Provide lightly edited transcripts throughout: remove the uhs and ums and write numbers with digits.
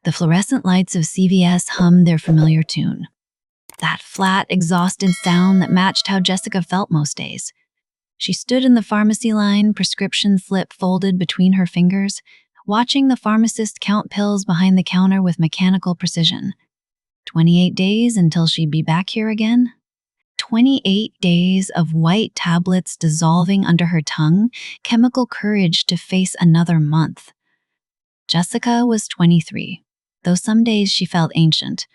The fluorescent lights of CVS hummed their familiar tune. That flat, exhausted sound that matched how Jessica felt most days. She stood in the pharmacy line, prescription slip folded between her fingers, watching the pharmacist count pills behind the counter with mechanical precision. 28 days until she'd be back here again? 28 days of white tablets dissolving under her tongue, chemical courage to face another month. Jessica was 23, though some days she felt ancient.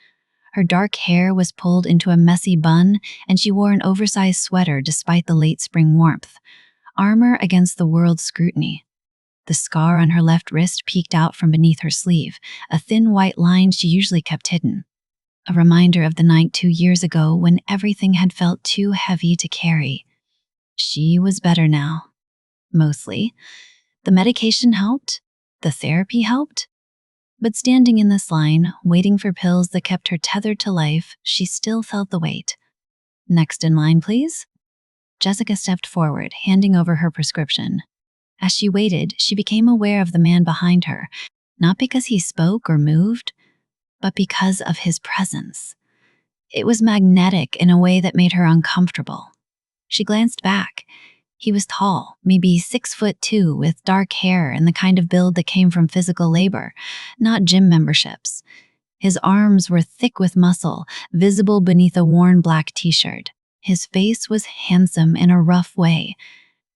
Her dark hair was pulled into a messy bun, and she wore an oversized sweater despite the late spring warmth, armor against the world's scrutiny. The scar on her left wrist peeked out from beneath her sleeve, a thin white line she usually kept hidden. A reminder of the night 2 years ago when everything had felt too heavy to carry. She was better now. Mostly. The medication helped. The therapy helped. But standing in this line, waiting for pills that kept her tethered to life, she still felt the weight. Next in line, please. Jessica stepped forward, handing over her prescription. As she waited, she became aware of the man behind her, not because he spoke or moved, but because of his presence. It was magnetic in a way that made her uncomfortable. She glanced back. He was tall, maybe 6'2", with dark hair and the kind of build that came from physical labor, not gym memberships. His arms were thick with muscle, visible beneath a worn black t-shirt. His face was handsome in a rough way.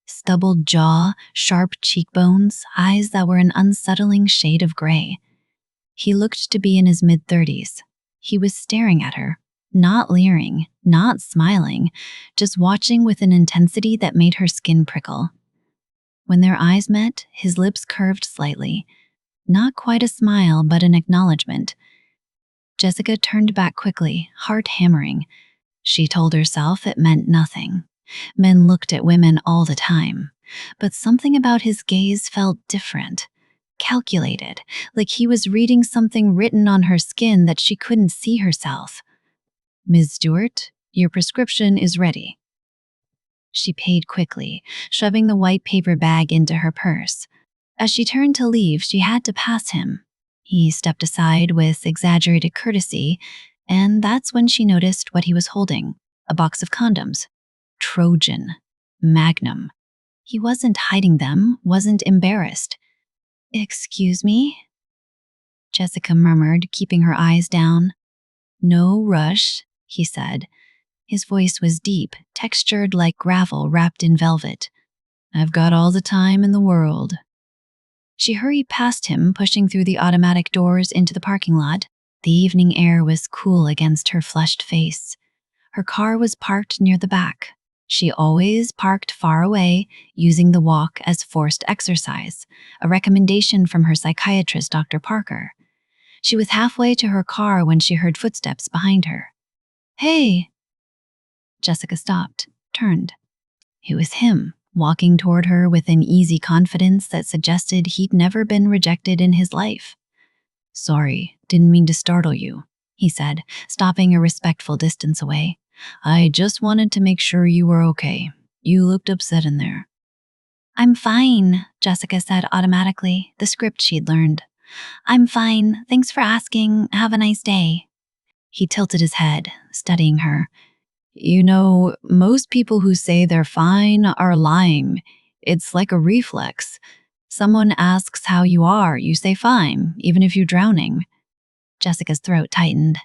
Stubbled jaw, sharp cheekbones, eyes that were an unsettling shade of gray. He looked to be in his mid-30s. He was staring at her, not leering, not smiling, just watching with an intensity that made her skin prickle. When their eyes met, his lips curved slightly. Not quite a smile, but an acknowledgement. Jessica turned back quickly, heart hammering. She told herself it meant nothing. Men looked at women all the time, but something about his gaze felt different. Calculated, like he was reading something written on her skin that she couldn't see herself. "Ms. Stewart, your prescription is ready." She paid quickly, shoving the white paper bag into her purse. As she turned to leave, she had to pass him. He stepped aside with exaggerated courtesy, and that's when she noticed what he was holding, a box of condoms. Trojan. Magnum. He wasn't hiding them, wasn't embarrassed. "Excuse me?" Jessica murmured, keeping her eyes down. "No rush," he said. His voice was deep, textured like gravel wrapped in velvet. "I've got all the time in the world." She hurried past him, pushing through the automatic doors into the parking lot. The evening air was cool against her flushed face. Her car was parked near the back. She always parked far away, using the walk as forced exercise, a recommendation from her psychiatrist, Dr. Parker. She was halfway to her car when she heard footsteps behind her. "Hey!" Jessica stopped, turned. It was him, walking toward her with an easy confidence that suggested he'd never been rejected in his life. "Sorry, didn't mean to startle you," he said, stopping a respectful distance away. "I just wanted to make sure you were okay. You looked upset in there." "I'm fine," Jessica said automatically, the script she'd learned. "I'm fine. Thanks for asking. Have a nice day." He tilted his head, studying her. "You know, most people who say they're fine are lying. It's like a reflex. Someone asks how you are, you say fine, even if you're drowning." Jessica's throat tightened.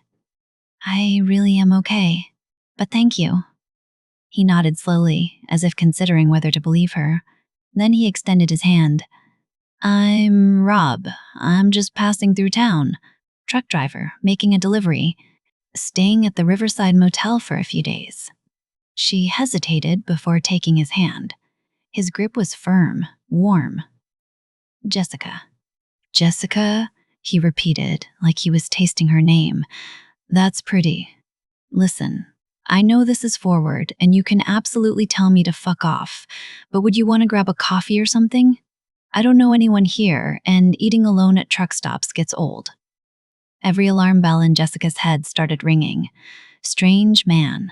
"I really am okay. But thank you." He nodded slowly, as if considering whether to believe her. Then he extended his hand. "I'm Rob. I'm just passing through town. Truck driver, making a delivery. Staying at the Riverside Motel for a few days." She hesitated before taking his hand. His grip was firm, warm. "Jessica." "Jessica," he repeated, like he was tasting her name. "That's pretty. Listen, I know this is forward, and you can absolutely tell me to fuck off, but would you want to grab a coffee or something? I don't know anyone here, and eating alone at truck stops gets old." Every alarm bell in Jessica's head started ringing. Strange man.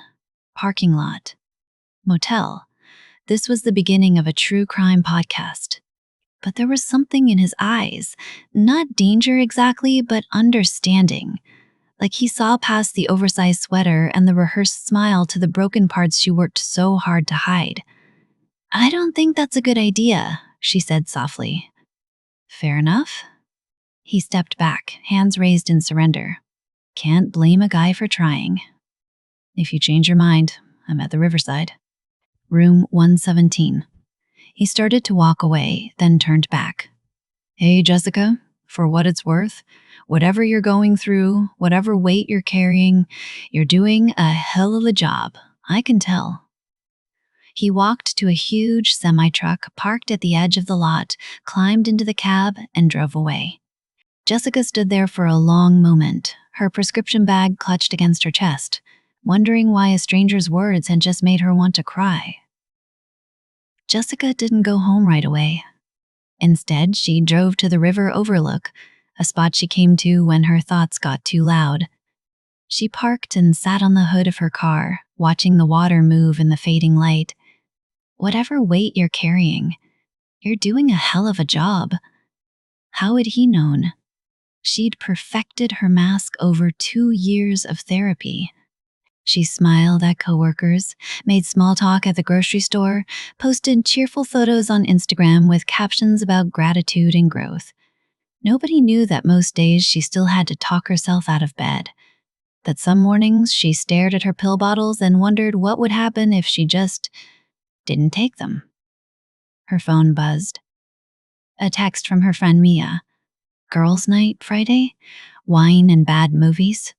Parking lot. Motel. This was the beginning of a true crime podcast. But there was something in his eyes. Not danger exactly, but understanding. Like he saw past the oversized sweater and the rehearsed smile to the broken parts she worked so hard to hide. "I don't think that's a good idea," she said softly. "Fair enough." He stepped back, hands raised in surrender. "Can't blame a guy for trying. If you change your mind, I'm at the riverside." Room 117. He started to walk away, then turned back. "Hey, Jessica, for what it's worth, whatever you're going through, whatever weight you're carrying, you're doing a hell of a job. I can tell." He walked to a huge semi-truck parked at the edge of the lot, climbed into the cab, and drove away. Jessica stood there for a long moment, her prescription bag clutched against her chest, wondering why a stranger's words had just made her want to cry. Jessica didn't go home right away. Instead, she drove to the river overlook, a spot she came to when her thoughts got too loud. She parked and sat on the hood of her car, watching the water move in the fading light. Whatever weight you're carrying, you're doing a hell of a job. How had he known? She'd perfected her mask over 2 years of therapy. She smiled at coworkers, made small talk at the grocery store, posted cheerful photos on Instagram with captions about gratitude and growth. Nobody knew that most days she still had to talk herself out of bed. That some mornings she stared at her pill bottles and wondered what would happen if she just didn't take them. Her phone buzzed. A text from her friend Mia. "Girls' night Friday? Wine and bad movies?"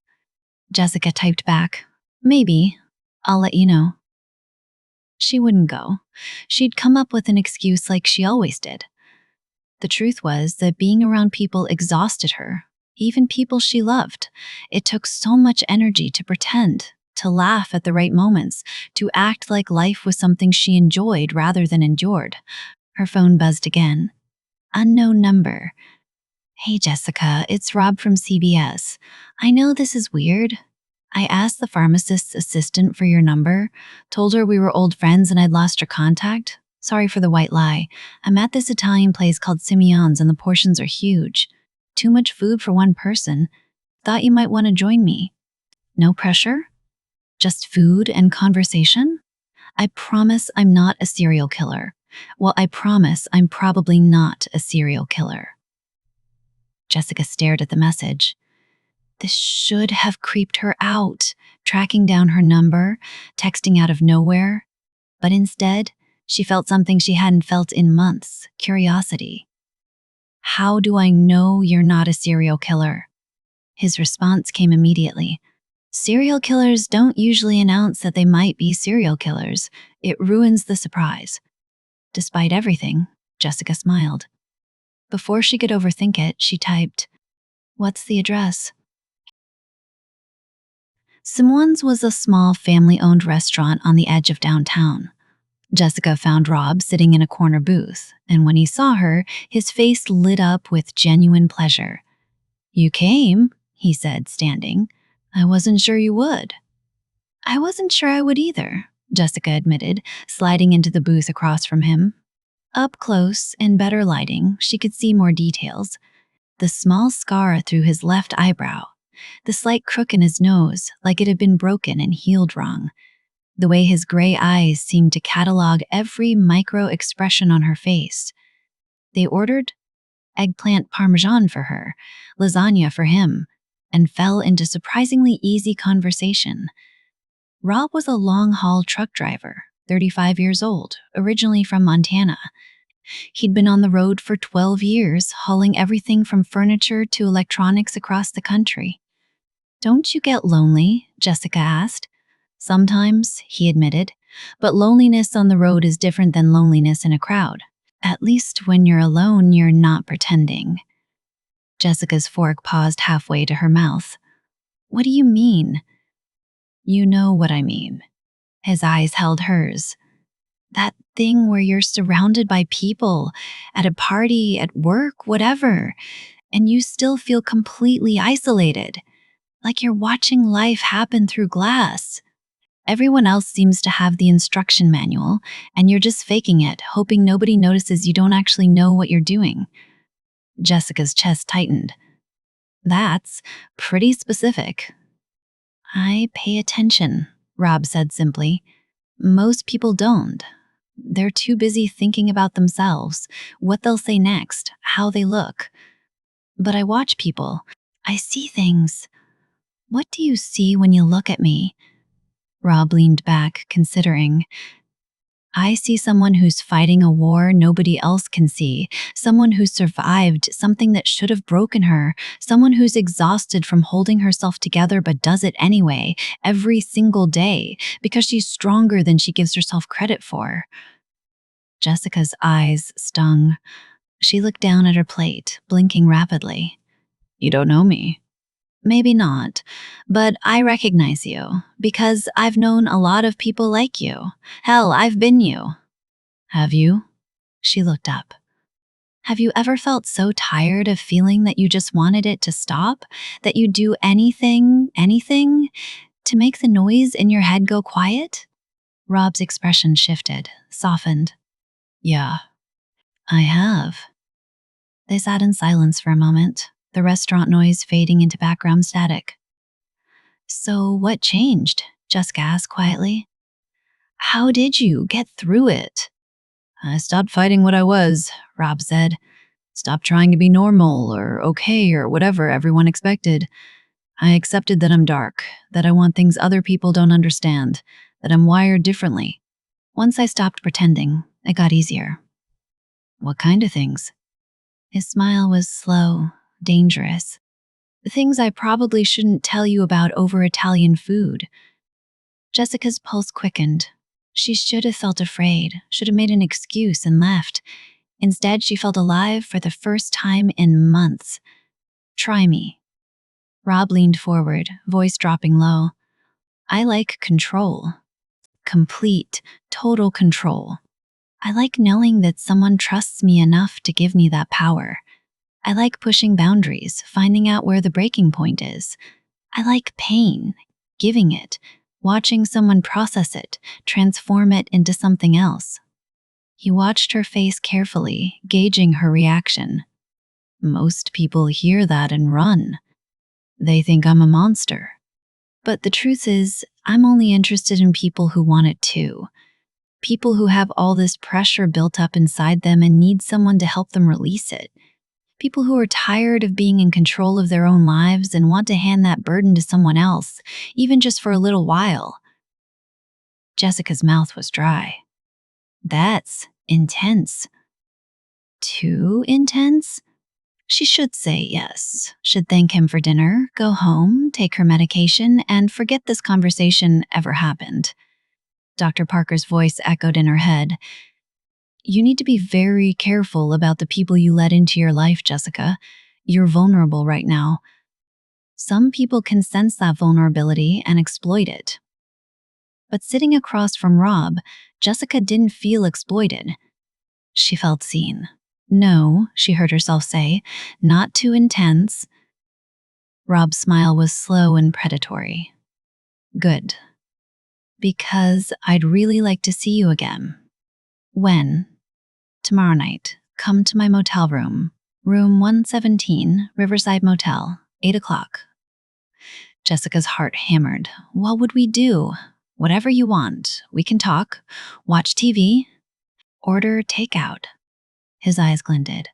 Jessica typed back, "Maybe. I'll let you know." She wouldn't go. She'd come up with an excuse like she always did. The truth was that being around people exhausted her, even people she loved. It took so much energy to pretend, to laugh at the right moments, to act like life was something she enjoyed rather than endured. Her phone buzzed again. Unknown number. "Hey Jessica, it's Rob from CBS. I know this is weird. I asked the pharmacist's assistant for your number, told her we were old friends and I'd lost her contact. Sorry for the white lie. I'm at this Italian place called Simeon's and the portions are huge. Too much food for one person. Thought you might want to join me. No pressure? Just food and conversation? I promise I'm not a serial killer. Well, I promise I'm probably not a serial killer." Jessica stared at the message. This should have creeped her out, tracking down her number, texting out of nowhere. But instead, she felt something she hadn't felt in months, curiosity. "How do I know you're not a serial killer?" His response came immediately. "Serial killers don't usually announce that they might be serial killers. It ruins the surprise." Despite everything, Jessica smiled. Before she could overthink it, she typed, "What's the address?" Simone's was a small family-owned restaurant on the edge of downtown. Jessica found Rob sitting in a corner booth, and when he saw her, his face lit up with genuine pleasure. "You came," he said, standing. "I wasn't sure you would." "I wasn't sure I would either," Jessica admitted, sliding into the booth across from him. Up close, in better lighting, she could see more details. The small scar through his left eyebrow, the slight crook in his nose, like it had been broken and healed wrong. The way his gray eyes seemed to catalog every micro-expression on her face. They ordered eggplant parmesan for her, lasagna for him, and fell into surprisingly easy conversation. Rob was a long-haul truck driver, 35 years old, originally from Montana. He'd been on the road for 12 years, hauling everything from furniture to electronics across the country. "Don't you get lonely?" Jessica asked. "Sometimes," he admitted, "but loneliness on the road is different than loneliness in a crowd. At least when you're alone, you're not pretending." Jessica's fork paused halfway to her mouth. "What do you mean?" "You know what I mean." His eyes held hers. "That thing where you're surrounded by people, at a party, at work, whatever, and you still feel completely isolated, like you're watching life happen through glass." Everyone else seems to have the instruction manual, and you're just faking it, hoping nobody notices you don't actually know what you're doing. Jessica's chest tightened. That's pretty specific. I pay attention, Rob said simply. Most people don't. They're too busy thinking about themselves, what they'll say next, how they look. But I watch people. I see things. What do you see when you look at me? Rob leaned back, considering. I see someone who's fighting a war nobody else can see, someone who survived something that should have broken her, someone who's exhausted from holding herself together but does it anyway, every single day, because she's stronger than she gives herself credit for. Jessica's eyes stung. She looked down at her plate, blinking rapidly. You don't know me. Maybe not, but I recognize you because I've known a lot of people like you. Hell, I've been you. Have you? She looked up. Have you ever felt so tired of feeling that you just wanted it to stop, that you'd do anything, to make the noise in your head go quiet? Rob's expression shifted, softened. Yeah, I have. They sat in silence for a moment, the restaurant noise fading into background static. So what changed? Jessica asked quietly. How did you get through it? I stopped fighting what I was, Rob said. Stopped trying to be normal or okay or whatever everyone expected. I accepted that I'm dark, that I want things other people don't understand, that I'm wired differently. Once I stopped pretending, it got easier. What kind of things? His smile was slow, dangerous. Things I probably shouldn't tell you about over Italian food. Jessica's pulse quickened. She should have felt afraid, should have made an excuse and left. Instead, she felt alive for the first time in months. Try me. Rob leaned forward, voice dropping low. I like control. Complete, total control. I like knowing that someone trusts me enough to give me that power. I like pushing boundaries, finding out where the breaking point is. I like pain, giving it, watching someone process it, transform it into something else. He watched her face carefully, gauging her reaction. Most people hear that and run. They think I'm a monster. But the truth is, I'm only interested in people who want it too. People who have all this pressure built up inside them and need someone to help them release it. People who are tired of being in control of their own lives and want to hand that burden to someone else, even just for a little while. Jessica's mouth was dry. That's intense. Too intense? She should say yes, should thank him for dinner, go home, take her medication, and forget this conversation ever happened. Dr. Parker's voice echoed in her head. You need to be very careful about the people you let into your life, Jessica. You're vulnerable right now. Some people can sense that vulnerability and exploit it. But sitting across from Rob, Jessica didn't feel exploited. She felt seen. No, she heard herself say, not too intense. Rob's smile was slow and predatory. Good. Because I'd really like to see you again. When? Tomorrow night. Come to my motel room. Room 117, Riverside Motel, 8 o'clock. Jessica's heart hammered. What would we do? Whatever you want. We can talk, watch TV, order takeout. His eyes glinted.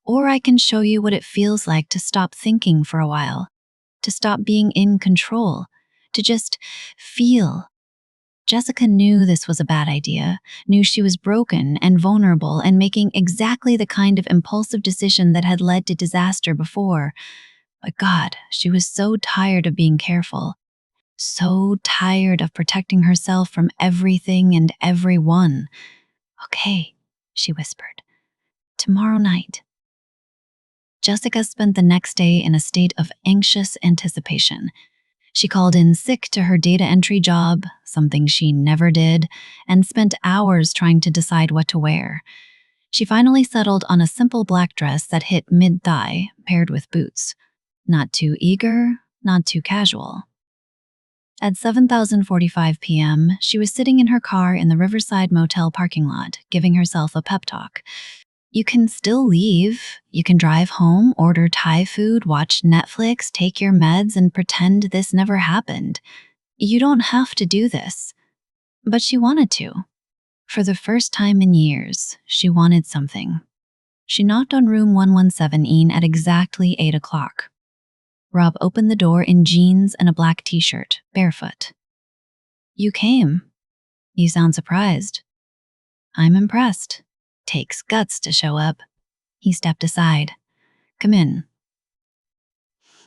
Or I can show you what it feels like to stop thinking for a while, to stop being in control, to just feel. Jessica knew this was a bad idea, knew she was broken and vulnerable and making exactly the kind of impulsive decision that had led to disaster before. But God, she was so tired of being careful, so tired of protecting herself from everything and everyone. Okay, she whispered. Tomorrow night. Jessica spent the next day in a state of anxious anticipation. She called in sick to her data entry job, something she never did, and spent hours trying to decide what to wear. She finally settled on a simple black dress that hit mid-thigh, paired with boots. Not too eager, not too casual. At 7:45 p.m., she was sitting in her car in the Riverside Motel parking lot, giving herself a pep talk. You can still leave. You can drive home, order Thai food, watch Netflix, take your meds, and pretend this never happened. You don't have to do this. But she wanted to. For the first time in years, she wanted something. She knocked on room 117 at exactly 8 o'clock. Rob opened the door in jeans and a black t-shirt, barefoot. You came. You sound surprised. I'm impressed. Takes guts to show up. He stepped aside. Come in.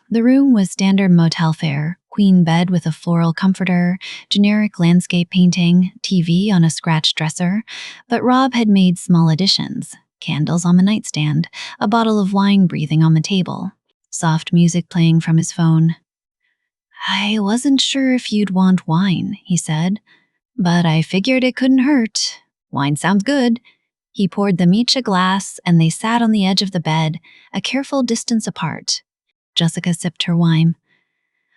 The room was standard motel fare, queen bed with a floral comforter, generic landscape painting, TV on a scratch dresser, but Rob had made small additions. Candles on the nightstand, a bottle of wine breathing on the table, soft music playing from his phone. I wasn't sure if you'd want wine, he said, but I figured it couldn't hurt. Wine sounds good. He poured them each a glass, and they sat on the edge of the bed, a careful distance apart. Jessica sipped her wine.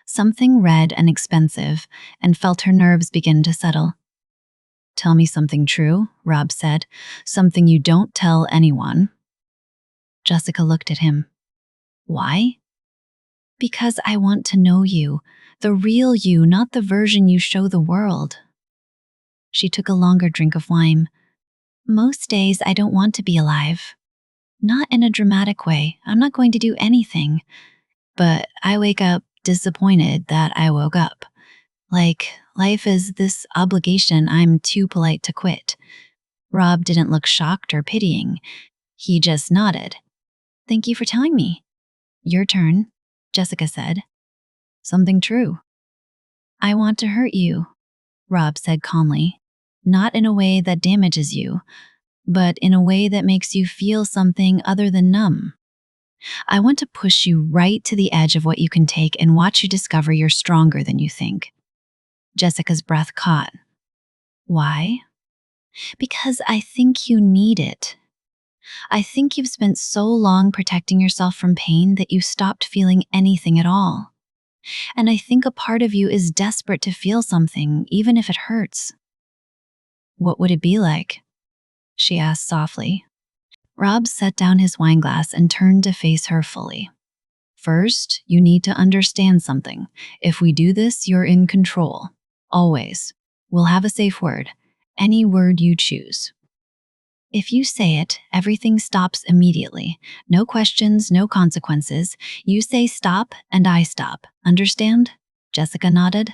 Something red and expensive, and felt her nerves begin to settle. Tell me something true, Rob said. Something you don't tell anyone. Jessica looked at him. Why? Because I want to know you, the real you, not the version you show the world. She took a longer drink of wine. Most days I don't want to be alive. Not in a dramatic way. I'm not going to do anything. But I wake up disappointed that I woke up. Like, life is this obligation I'm too polite to quit. Rob didn't look shocked or pitying. He just nodded. Thank you for telling me. Your turn, Jessica said. Something true. I want to hurt you, Rob said calmly. Not in a way that damages you, but in a way that makes you feel something other than numb. I want to push you right to the edge of what you can take and watch you discover you're stronger than you think. Jessica's breath caught. Why? Because I think you need it. I think you've spent so long protecting yourself from pain that you stopped feeling anything at all. And I think a part of you is desperate to feel something, even if it hurts. What would it be like? She asked softly. Rob set down his wineglass and turned to face her fully. First, you need to understand something. If we do this, you're in control. Always. We'll have a safe word. Any word you choose. If you say it, everything stops immediately. No questions, no consequences. You say stop, and I stop. Understand? Jessica nodded.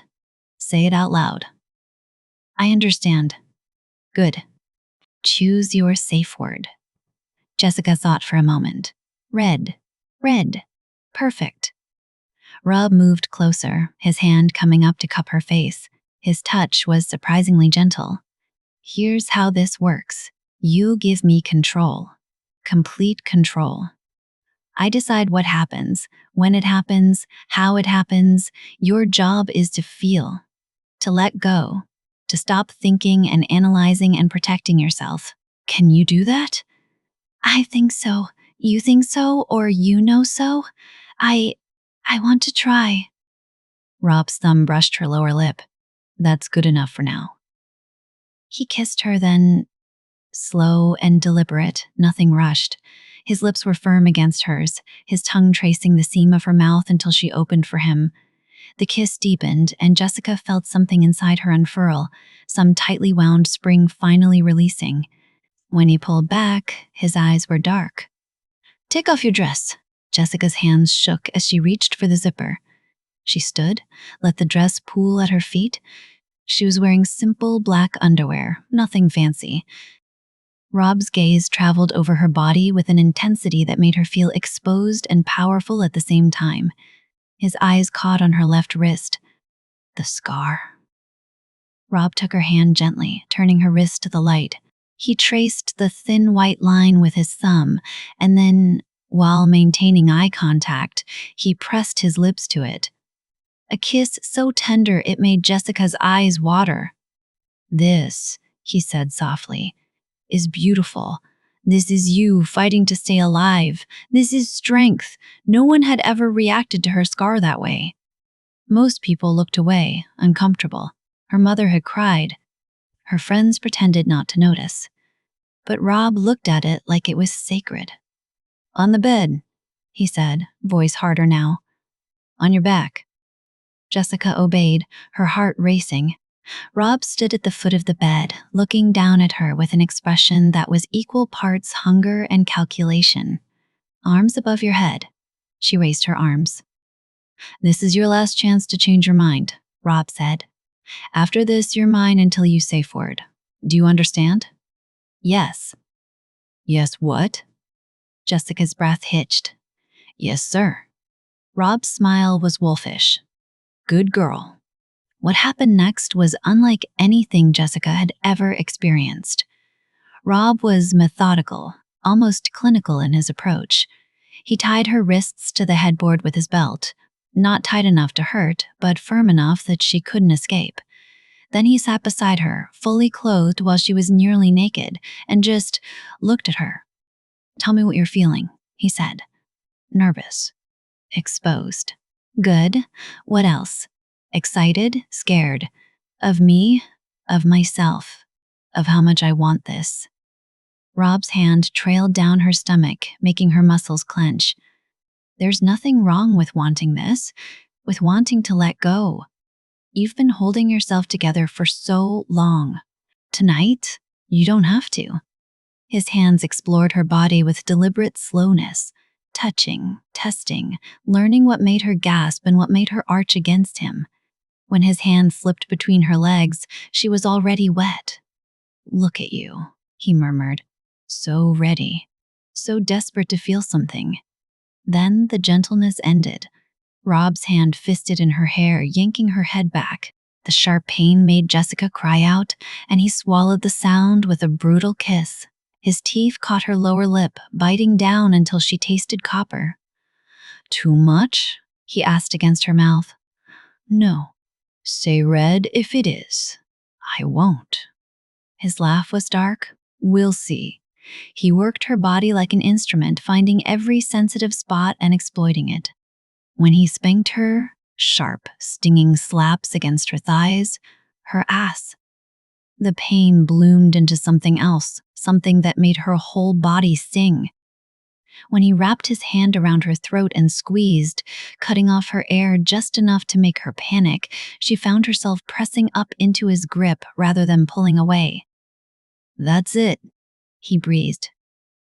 Say it out loud. I understand. Good. Choose your safe word. Jessica thought for a moment. Red. Red. Perfect. Rob moved closer, his hand coming up to cup her face. His touch was surprisingly gentle. Here's how this works. You give me control. Complete control. I decide what happens, when it happens, how it happens. Your job is to feel, to let go, to stop thinking and analyzing and protecting yourself. Can you do that? I think so. You think so, or you know so? I want to try. Rob's thumb brushed her lower lip. That's good enough for now. He kissed her then, slow and deliberate, nothing rushed. His lips were firm against hers, his tongue tracing the seam of her mouth until she opened for him. The kiss deepened, and Jessica felt something inside her unfurl, some tightly wound spring finally releasing. When he pulled back, his eyes were dark. Take off your dress. Jessica's hands shook as she reached for the zipper. She stood, let the dress pool at her feet. She was wearing simple black underwear, nothing fancy. Rob's gaze traveled over her body with an intensity that made her feel exposed and powerful at the same time. His eyes caught on her left wrist. The scar. Rob took her hand gently, turning her wrist to the light. He traced the thin white line with his thumb, and then, while maintaining eye contact, he pressed his lips to it. A kiss so tender it made Jessica's eyes water. This, he said softly, is beautiful. This is you fighting to stay alive. This is strength. No one had ever reacted to her scar that way. Most people looked away, uncomfortable. Her mother had cried. Her friends pretended not to notice. But Rob looked at it like it was sacred. "On the bed," he said, voice harder now. "On your back." Jessica obeyed, her heart racing. Rob stood at the foot of the bed, looking down at her with an expression that was equal parts hunger and calculation. "Arms above your head." She raised her arms. "This is your last chance to change your mind," Rob said. "After this, you're mine until you say word. Do you understand?" "Yes." "Yes, what?" Jessica's breath hitched. "Yes, sir." Rob's smile was wolfish. "Good girl." What happened next was unlike anything Jessica had ever experienced. Rob was methodical, almost clinical in his approach. He tied her wrists to the headboard with his belt, not tight enough to hurt, but firm enough that she couldn't escape. Then he sat beside her, fully clothed while she was nearly naked, and just looked at her. "Tell me what you're feeling," he said. "Nervous." "Exposed." "Good. What else?" "Excited, scared. Of me, of myself, of how much I want this." Rob's hand trailed down her stomach, making her muscles clench. "There's nothing wrong with wanting this, with wanting to let go. You've been holding yourself together for so long. Tonight, you don't have to." His hands explored her body with deliberate slowness, touching, testing, learning what made her gasp and what made her arch against him. When his hand slipped between her legs, she was already wet. "Look at you," he murmured. "So ready, so desperate to feel something." Then the gentleness ended. Rob's hand fisted in her hair, yanking her head back. The sharp pain made Jessica cry out, and he swallowed the sound with a brutal kiss. His teeth caught her lower lip, biting down until she tasted copper. "Too much?" he asked against her mouth. "No. Say red if it is." "I won't." His laugh was dark. "We'll see." He worked her body like an instrument, finding every sensitive spot and exploiting it. When he spanked her, sharp, stinging slaps against her thighs, her ass, the pain bloomed into something else, something that made her whole body sing. When he wrapped his hand around her throat and squeezed, cutting off her air just enough to make her panic, she found herself pressing up into his grip rather than pulling away. "That's it," he breathed.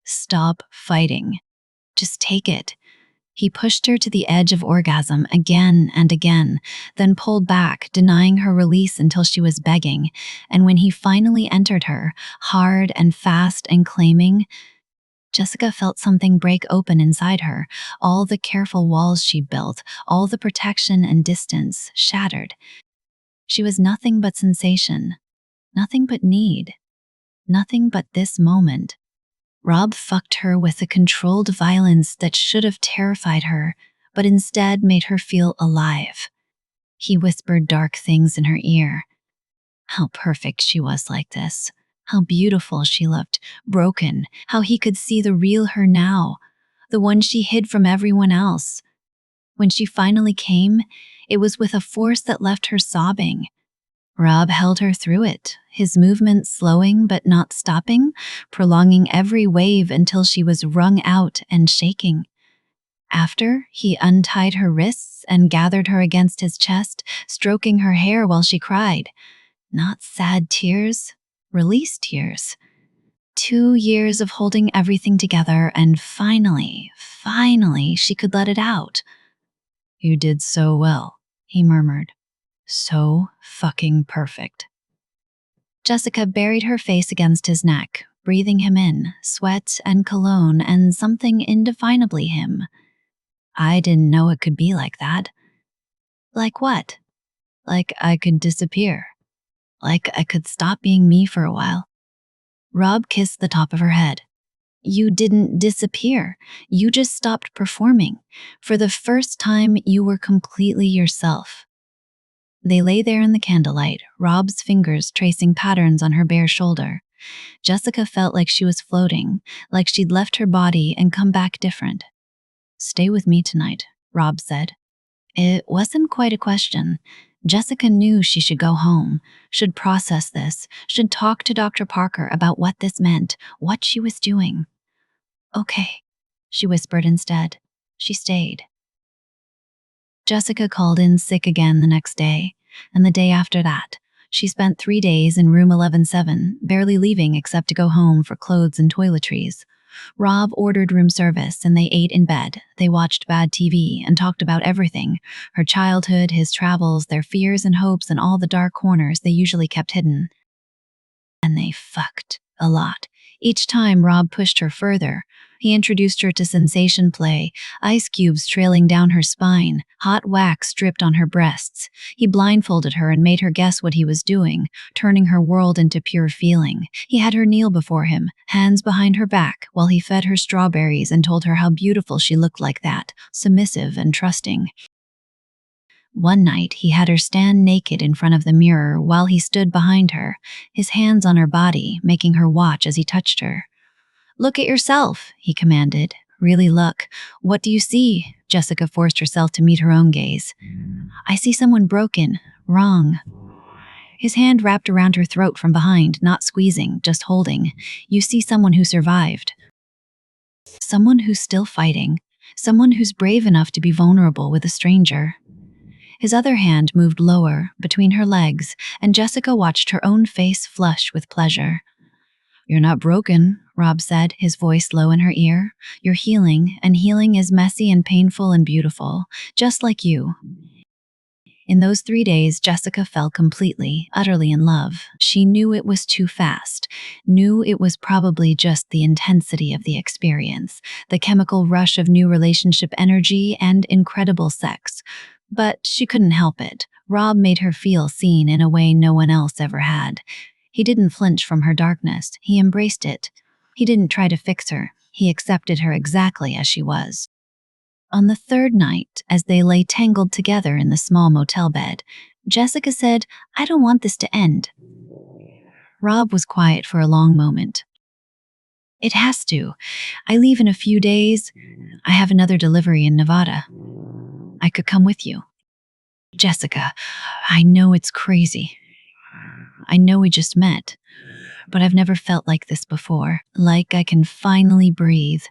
"Stop fighting. Just take it." He pushed her to the edge of orgasm again and again, then pulled back, denying her release until she was begging. And when he finally entered her, hard and fast and claiming, Jessica felt something break open inside her. All the careful walls she built, all the protection and distance, shattered. She was nothing but sensation, nothing but need, nothing but this moment. Rob fucked her with a controlled violence that should have terrified her, but instead made her feel alive. He whispered dark things in her ear. How perfect she was like this. How beautiful she looked, broken, how he could see the real her now, the one she hid from everyone else. When she finally came, it was with a force that left her sobbing. Rob held her through it, his movement slowing but not stopping, prolonging every wave until she was wrung out and shaking. After, he untied her wrists and gathered her against his chest, stroking her hair while she cried. Not sad tears, released tears. 2 years of holding everything together, and finally, she could let it out. "You did so well," he murmured. "So fucking perfect." Jessica buried her face against his neck, breathing him in, sweat and cologne and something indefinably him. "I didn't know it could be like that." "Like what?" "Like I could disappear. Like I could stop being me for a while." Rob kissed the top of her head. "You didn't disappear. You just stopped performing. For the first time, you were completely yourself." They lay there in the candlelight, Rob's fingers tracing patterns on her bare shoulder. Jessica felt like she was floating, like she'd left her body and come back different. "Stay with me tonight," Rob said. It wasn't quite a question. Jessica knew she should go home, should process this, should talk to Dr. Parker about what this meant, what she was doing. Okay, she whispered instead. She stayed. Jessica called in sick again the next day, and the day after that. She spent 3 days in room 117, barely leaving except to go home for clothes and toiletries. Rob ordered room service and they ate in bed. They watched bad TV and talked about everything: her childhood, his travels, their fears and hopes, and all the dark corners they usually kept hidden. And they fucked a lot. Each time Rob pushed her further. He introduced her to sensation play, ice cubes trailing down her spine, hot wax dripped on her breasts. He blindfolded her and made her guess what he was doing, turning her world into pure feeling. He had her kneel before him, hands behind her back, while he fed her strawberries and told her how beautiful she looked like that, submissive and trusting. One night, he had her stand naked in front of the mirror while he stood behind her, his hands on her body, making her watch as he touched her. "Look at yourself," he commanded. "Really look. What do you see?" Jessica forced herself to meet her own gaze. "I see someone broken, wrong." His hand wrapped around her throat from behind, not squeezing, just holding. "You see someone who survived. Someone who's still fighting. Someone who's brave enough to be vulnerable with a stranger." His other hand moved lower, between her legs, and Jessica watched her own face flush with pleasure. "You're not broken," Rob said, his voice low in her ear. "You're healing, and healing is messy and painful and beautiful, just like you." In those 3 days, Jessica fell completely, utterly in love. She knew it was too fast, knew it was probably just the intensity of the experience, the chemical rush of new relationship energy and incredible sex. But she couldn't help it. Rob made her feel seen in a way no one else ever had. He didn't flinch from her darkness. He embraced it. He didn't try to fix her. He accepted her exactly as she was. On the third night, as they lay tangled together in the small motel bed, Jessica said, "I don't want this to end." Rob was quiet for a long moment. "It has to. I leave in a few days. I have another delivery in Nevada. I could come with you." "Jessica, I know it's crazy. I know we just met, but I've never felt like this before, like I can finally breathe."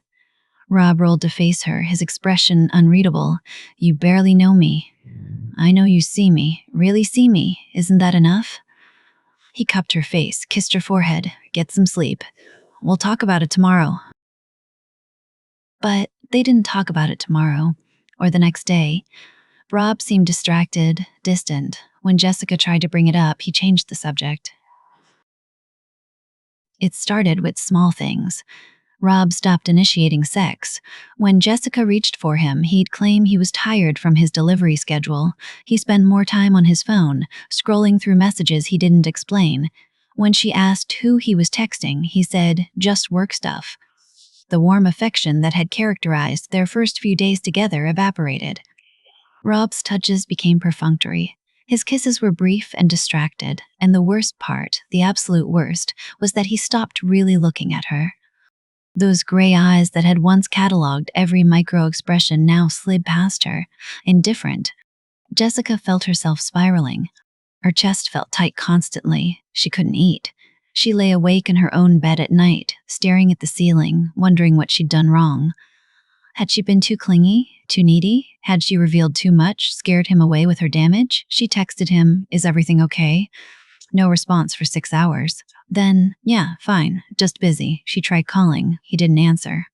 Rob rolled to face her, his expression unreadable. "You barely know me. I know you see me, really see me. Isn't that enough?" He cupped her face, kissed her forehead. "Get some sleep. We'll talk about it tomorrow." But they didn't talk about it tomorrow, or the next day. Rob seemed distracted, distant. When Jessica tried to bring it up, he changed the subject. It started with small things. Rob stopped initiating sex. When Jessica reached for him, he'd claim he was tired from his delivery schedule. He spent more time on his phone, scrolling through messages he didn't explain. When she asked who he was texting, he said, "Just work stuff." The warm affection that had characterized their first few days together evaporated. Rob's touches became perfunctory. His kisses were brief and distracted, and the worst part, the absolute worst, was that he stopped really looking at her. Those gray eyes that had once cataloged every micro-expression now slid past her, indifferent. Jessica felt herself spiraling. Her chest felt tight constantly. She couldn't eat. She lay awake in her own bed at night, staring at the ceiling, wondering what she'd done wrong. Had she been too clingy, too needy? Had she revealed too much, scared him away with her damage? She texted him, "Is everything okay?" No response for 6 hours. Then, "Yeah, fine, just busy." She tried calling. He didn't answer.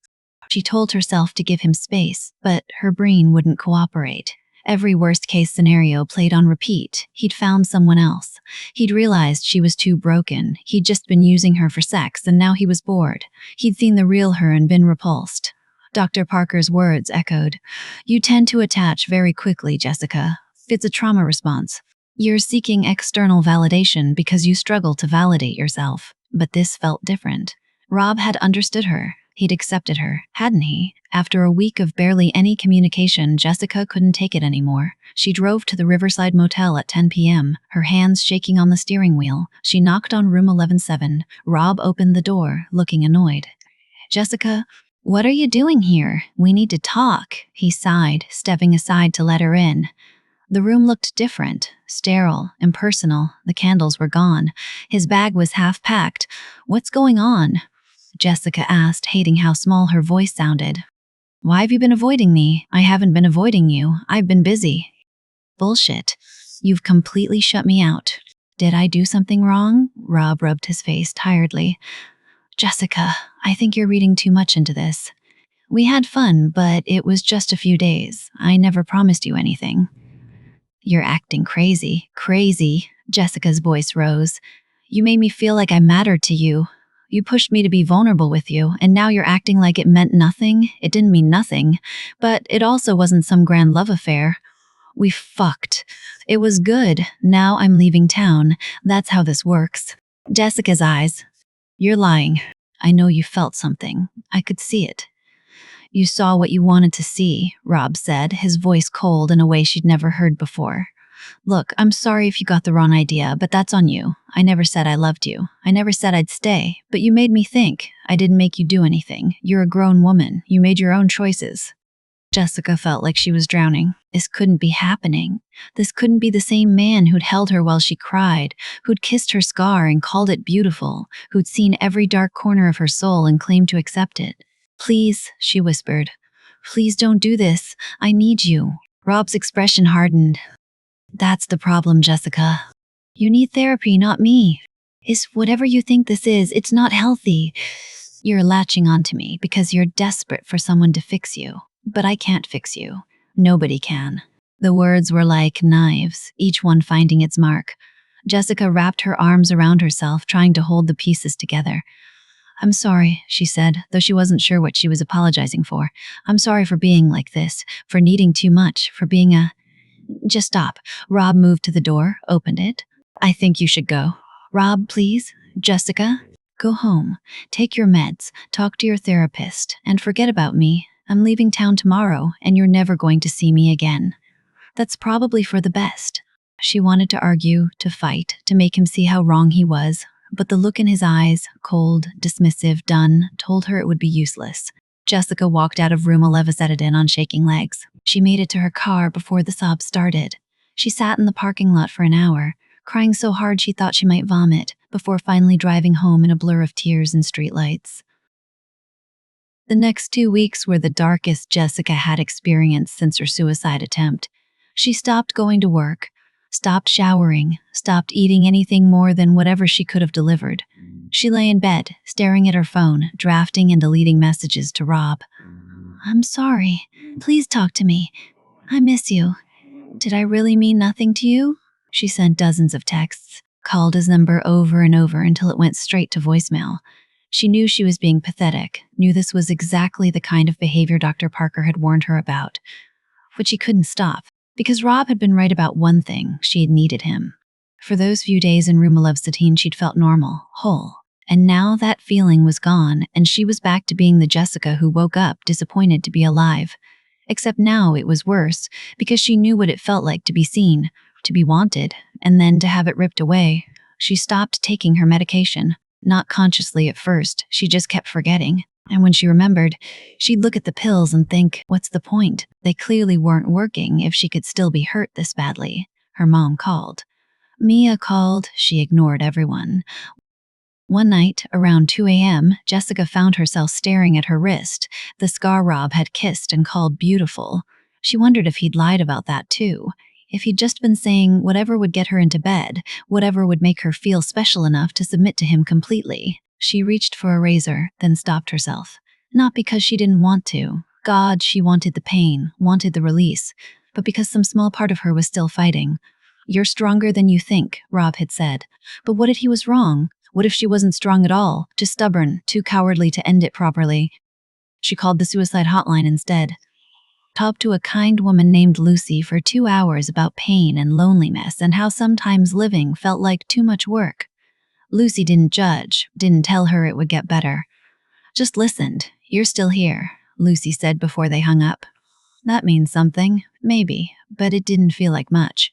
She told herself to give him space, but her brain wouldn't cooperate. Every worst-case scenario played on repeat. He'd found someone else. He'd realized she was too broken. He'd just been using her for sex, and now he was bored. He'd seen the real her and been repulsed. Dr. Parker's words echoed. "You tend to attach very quickly, Jessica. It's a trauma response. You're seeking external validation because you struggle to validate yourself." But this felt different. Rob had understood her. He'd accepted her, hadn't he? After a week of barely any communication, Jessica couldn't take it anymore. She drove to the Riverside Motel at 10 p.m., her hands shaking on the steering wheel. She knocked on room 117. Rob opened the door, looking annoyed. "Jessica, What are you doing here? We need to talk, he sighed, stepping aside to let her in. The room looked different, sterile, impersonal. The candles were gone. His bag was half packed. What's going on? Jessica asked, hating how small her voice sounded. Why have you been avoiding me? I haven't been avoiding you. I've been busy. Bullshit. You've completely shut me out. Did I do something wrong? Rob rubbed his face tiredly. Jessica, I think you're reading too much into this. We had fun, but it was just a few days. I never promised you anything. You're acting crazy. Crazy. Jessica's voice rose. You made me feel like I mattered to you. You pushed me to be vulnerable with you, and now you're acting like it meant nothing. It didn't mean nothing, but it also wasn't some grand love affair. We fucked. It was good. Now I'm leaving town. That's how this works. Jessica's eyes. You're lying. I know you felt something. I could see it. You saw what you wanted to see, Rob said, his voice cold in a way she'd never heard before. Look, I'm sorry if you got the wrong idea, but that's on you. I never said I loved you. I never said I'd stay, but you made me think. I didn't make you do anything. You're a grown woman. You made your own choices. Jessica felt like she was drowning. This couldn't be happening. This couldn't be the same man who'd held her while she cried, who'd kissed her scar and called it beautiful, who'd seen every dark corner of her soul and claimed to accept it. Please, she whispered. Please don't do this. I need you. Rob's expression hardened. That's the problem, Jessica. You need therapy, not me. Is whatever you think this is, it's not healthy. You're latching onto me because you're desperate for someone to fix you. But I can't fix you. Nobody can. The words were like knives, each one finding its mark. Jessica wrapped her arms around herself, trying to hold the pieces together. I'm sorry, she said, though she wasn't sure what she was apologizing for. I'm sorry for being like this, for needing too much, for being a... Just stop. Rob moved to the door, opened it. I think you should go. Rob, please. Jessica, go home. Take your meds, talk to your therapist, and forget about me. I'm leaving town tomorrow, and you're never going to see me again. That's probably for the best. She wanted to argue, to fight, to make him see how wrong he was, but the look in his eyes, cold, dismissive, done, told her it would be useless. Jessica walked out of room 11 on shaking legs. She made it to her car before the sobs started. She sat in the parking lot for an hour, crying so hard she thought she might vomit, before finally driving home in a blur of tears and streetlights. The next 2 weeks were the darkest Jessica had experienced since her suicide attempt. She stopped going to work, stopped showering, stopped eating anything more than whatever she could have delivered. She lay in bed, staring at her phone, drafting and deleting messages to Rob. I'm sorry. Please talk to me. I miss you. Did I really mean nothing to you? She sent dozens of texts, called his number over and over until it went straight to voicemail. She knew she was being pathetic, knew this was exactly the kind of behavior Dr. Parker had warned her about. But she couldn't stop, because Rob had been right about one thing: she had needed him. For those few days in room 11 she'd felt normal, whole. And now that feeling was gone, and she was back to being the Jessica who woke up disappointed to be alive. Except now it was worse, because she knew what it felt like to be seen, to be wanted, and then to have it ripped away. She stopped taking her medication. Not consciously at first, she just kept forgetting. And when she remembered, she'd look at the pills and think, what's the point? They clearly weren't working if she could still be hurt this badly. Her mom called. Mia called. She ignored everyone. One night, around 2 a.m., Jessica found herself staring at her wrist, the scar Rob had kissed and called beautiful. She wondered if he'd lied about that too. If he'd just been saying whatever would get her into bed, whatever would make her feel special enough to submit to him completely. She reached for a razor, then stopped herself. Not because she didn't want to. God, she wanted the pain, wanted the release, but because some small part of her was still fighting. You're stronger than you think, Rob had said. But what if he was wrong? What if she wasn't strong at all, just stubborn, too cowardly to end it properly? She called the suicide hotline instead. Talked to a kind woman named Lucy for 2 hours about pain and loneliness and how sometimes living felt like too much work. Lucy didn't judge, didn't tell her it would get better. Just listened. You're still here, Lucy said before they hung up. That means something, maybe, but it didn't feel like much.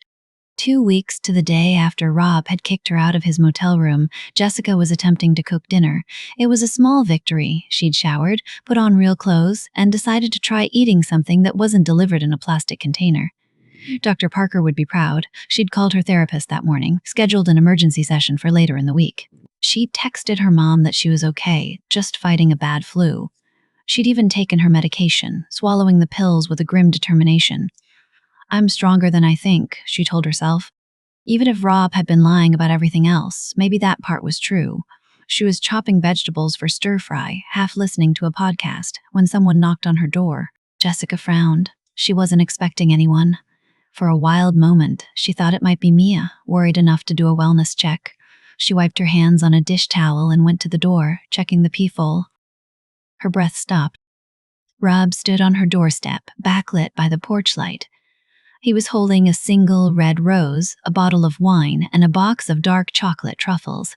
2 weeks to the day after Rob had kicked her out of his motel room, Jessica was attempting to cook dinner. It was a small victory. She'd showered, put on real clothes, and decided to try eating something that wasn't delivered in a plastic container. Dr. Parker would be proud. She'd called her therapist that morning, scheduled an emergency session for later in the week. She'd texted her mom that she was okay, just fighting a bad flu. She'd even taken her medication, swallowing the pills with a grim determination. "I'm stronger than I think," she told herself. Even if Rob had been lying about everything else, maybe that part was true. She was chopping vegetables for stir-fry, half listening to a podcast, when someone knocked on her door. Jessica frowned. She wasn't expecting anyone. For a wild moment, she thought it might be Mia, worried enough to do a wellness check. She wiped her hands on a dish towel and went to the door, checking the peephole. Her breath stopped. Rob stood on her doorstep, backlit by the porch light. He was holding a single red rose, a bottle of wine, and a box of dark chocolate truffles.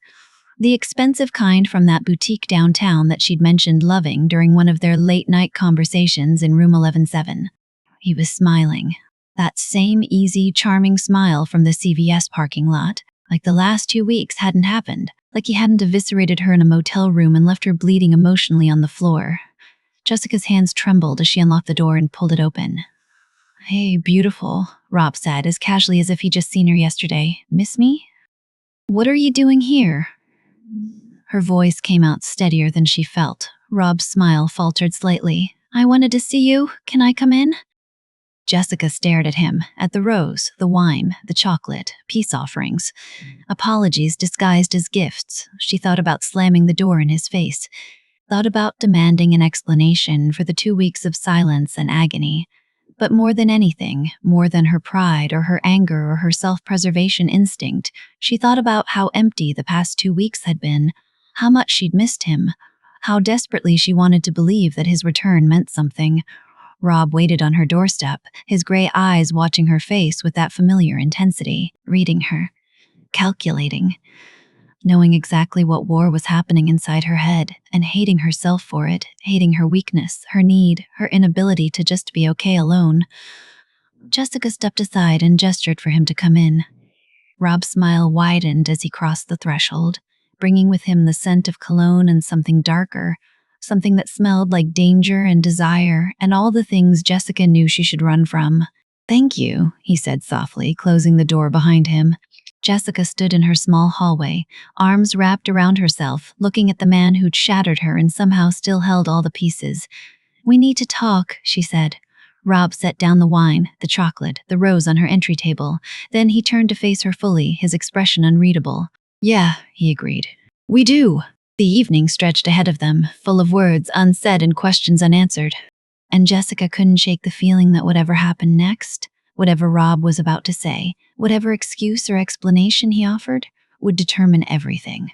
The expensive kind from that boutique downtown that she'd mentioned loving during one of their late-night conversations in room 11-7. He was smiling. That same easy, charming smile from the CVS parking lot, like the last 2 weeks hadn't happened, like he hadn't eviscerated her in a motel room and left her bleeding emotionally on the floor. Jessica's hands trembled as she unlocked the door and pulled it open. "Hey, beautiful," Rob said, as casually as if he'd just seen her yesterday. "Miss me?" "What are you doing here?" Her voice came out steadier than she felt. Rob's smile faltered slightly. "I wanted to see you. Can I come in?" Jessica stared at him, at the rose, the wine, the chocolate, peace offerings. Apologies disguised as gifts. She thought about slamming the door in his face. Thought about demanding an explanation for the 2 weeks of silence and agony. But more than anything, more than her pride or her anger or her self-preservation instinct, she thought about how empty the past 2 weeks had been, how much she'd missed him, how desperately she wanted to believe that his return meant something. Rob waited on her doorstep, his gray eyes watching her face with that familiar intensity, reading her, calculating, knowing exactly what war was happening inside her head, and hating herself for it, hating her weakness, her need, her inability to just be okay alone. Jessica stepped aside and gestured for him to come in. Rob's smile widened as he crossed the threshold, bringing with him the scent of cologne and something darker, something that smelled like danger and desire and all the things Jessica knew she should run from. "Thank you," he said softly, closing the door behind him. Jessica stood in her small hallway, arms wrapped around herself, looking at the man who'd shattered her and somehow still held all the pieces. "We need to talk," she said. Rob set down the wine, the chocolate, the rose on her entry table. Then he turned to face her fully, his expression unreadable. "Yeah," he agreed. "We do." The evening stretched ahead of them, full of words unsaid and questions unanswered. And Jessica couldn't shake the feeling that whatever happened next, whatever Rob was about to say, whatever excuse or explanation he offered, would determine everything.